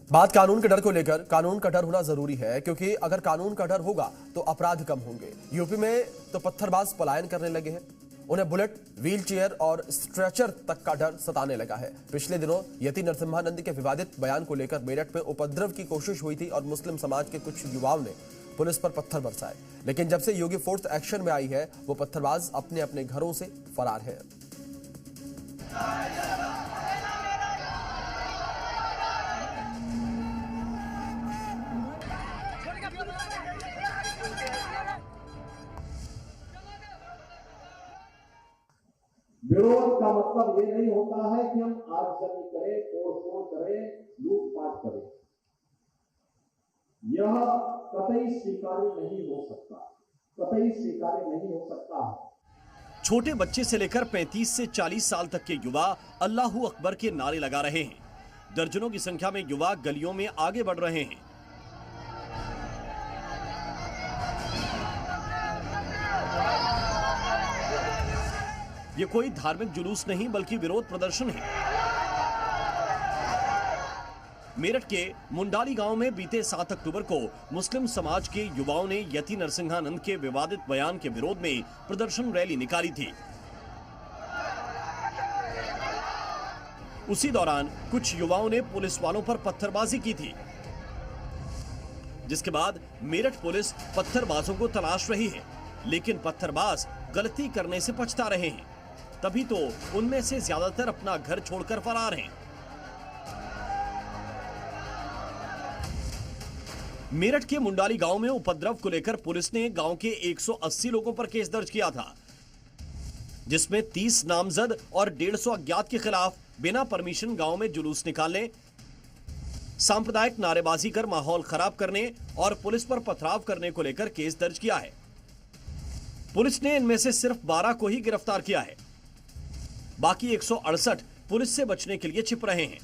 बात कानून के डर को लेकर, कानून का डर होना जरूरी है क्योंकि अगर कानून का डर होगा तो अपराध कम होंगे। यूपी में तो पत्थरबाज पलायन करने लगे हैं, उन्हें बुलेट, व्हील चेयर और स्ट्रेचर तक का डर सताने लगा है। पिछले दिनों यति नरसिम्हानंद के विवादित बयान को लेकर मेरठ में उपद्रव की कोशिश हुई थी और मुस्लिम समाज के कुछ युवाओं ने पुलिस पर पत्थर बरसाए, लेकिन जब से योगी फोर्स एक्शन में आई है वो पत्थरबाज अपने अपने घरों से फरार है। विरोध का मतलब ये नहीं होता है कि हम आगजनी करें, तोड़फोड़ करें, लूटपाट करें। यह कतई स्वीकार्य नहीं हो सकता, कतई स्वीकार्य नहीं हो सकता। छोटे बच्चे से लेकर 35 से 40 साल तक के युवा अल्लाहू अकबर के नारे लगा रहे हैं। दर्जनों की संख्या में युवा गलियों में आगे बढ़ रहे हैं। ये कोई धार्मिक जुलूस नहीं बल्कि विरोध प्रदर्शन है। मेरठ के मुंडाली गांव में बीते 7 अक्टूबर को मुस्लिम समाज के युवाओं ने यति नरसिम्हानंद के विवादित बयान के विरोध में प्रदर्शन रैली निकाली थी। उसी दौरान कुछ युवाओं ने पुलिस वालों पर पत्थरबाजी की थी, जिसके बाद मेरठ पुलिस पत्थरबाजों को तलाश रही है, लेकिन पत्थरबाज गलती करने से पछता रहे हैं। तभी तो उनमें से ज्यादातर अपना घर छोड़कर फरार हैं। मेरठ के मुंडाली गांव में उपद्रव को लेकर पुलिस ने गांव के 180 लोगों पर केस दर्ज किया था, जिसमें 30 नामजद और 150 अज्ञात के खिलाफ बिना परमिशन गांव में जुलूस निकालने, सांप्रदायिक नारेबाजी कर माहौल खराब करने और पुलिस पर पथराव करने को लेकर केस दर्ज किया है। पुलिस ने इनमें से सिर्फ 12 को ही गिरफ्तार किया है। बाकी 168 पुलिस से बचने के लिए छिप रहे हैं।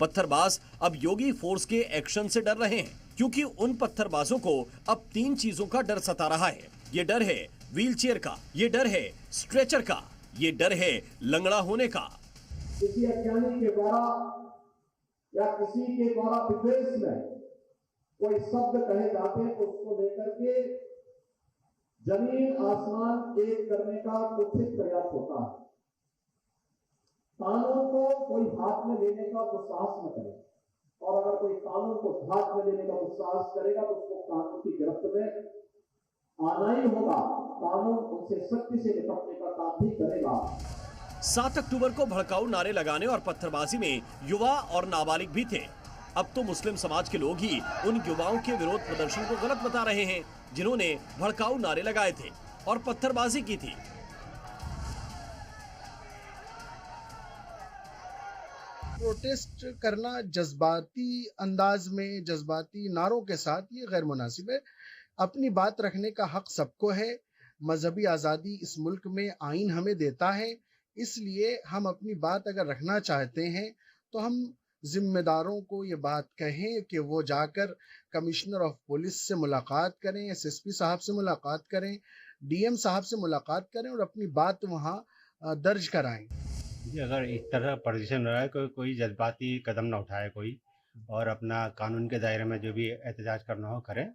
पत्थरबाज अब योगी फोर्स के एक्शन से डर रहे हैं, क्योंकि उन पत्थरबाजों को अब 3 चीजों का डर सता रहा है। ये डर है व्हील चेयर का, ये डर है स्ट्रेचर का, ये डर है लंगड़ा होने का। किसी अज्ञानी के द्वारा या किसी के द्वारा विद्वेष में कोई शब्द कहे जाते हैं तो उसको लेकर के जमीन आसमान एक करने का कुत्सित प्रयास होता है। कानून को कोई हाथ में लेने का दुस्साहस न करे, और अगर कोई कानून को हाथ में लेने का दुस्साहस करेगा तो उसको कानून की गिरफ्त में आना ही होगा। कानून उनसे सख्ती से निपटने का काम भी करेगा। 7 अक्टूबर को भड़काऊ नारे लगाने और पत्थरबाजी में युवा और नाबालिग भी थे। अब तो मुस्लिम समाज के लोग ही उन युवाओं के विरोध प्रदर्शन को गलत बता रहे हैं, जिन्होंने भड़काऊ नारे लगाए थे और पत्थरबाजी की थी। प्रोटेस्ट करना जज्बाती अंदाज में, जज्बाती नारों के साथ, ये गैर मुनासिब है। अपनी बात रखने का हक सबको है। मजहबी आज़ादी इस मुल्क में आइन हमें देता है, इसलिए हम अपनी बात अगर रखना चाहते हैं तो हम जिम्मेदारों को ये बात कहें कि वो जाकर कमिश्नर ऑफ पुलिस से मुलाकात करें, एसएसपी साहब से मुलाकात करें, डीएम साहब से मुलाकात करें और अपनी बात वहाँ दर्ज कराएं। अगर इस तरह पोजीशन रहा है, कोई जज्बाती कदम ना उठाए कोई, और अपना कानून के दायरे में जो भी एहतजाज करना हो करें।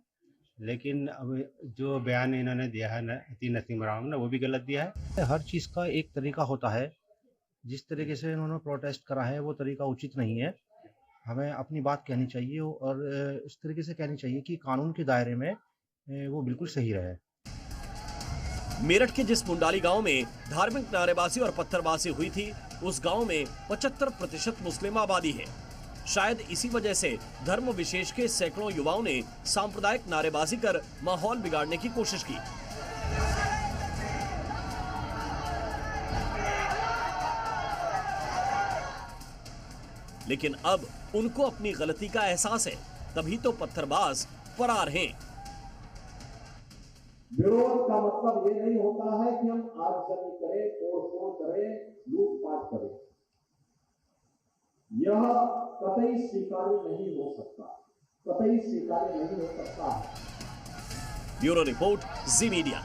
लेकिन अब जो बयान इन्होंने दिया है यति नरसिम्हानंद ने, वो भी गलत दिया है। हर चीज़ का एक तरीका होता है। जिस तरीके से इन्होंने प्रोटेस्ट करा है वो तरीका उचित नहीं है। हमें अपनी बात कहनी चाहिए और इस तरीके से कहनी चाहिए कि कानून के दायरे में वो बिल्कुल सही रहे। मेरठ के जिस मुंडाली गांव में धार्मिक नारेबाजी और पत्थरबाजी हुई थी, उस गांव में 75% मुस्लिम आबादी है। शायद इसी वजह से धर्म विशेष के सैकड़ों युवाओं ने सांप्रदायिक नारेबाजी कर माहौल बिगाड़ने की कोशिश की। लेकिन अब उनको अपनी गलती का एहसास है, तभी तो पत्थरबाज फरार हैं। विरोध का मतलब ये नहीं होता है कि हम आगजनी करें, तोड़फोड़ करें, लूटपाट करें। यह कतई स्वीकार्य नहीं हो सकता, कतई स्वीकार्य नहीं हो सकता। ब्यूरो रिपोर्ट, जी मीडिया।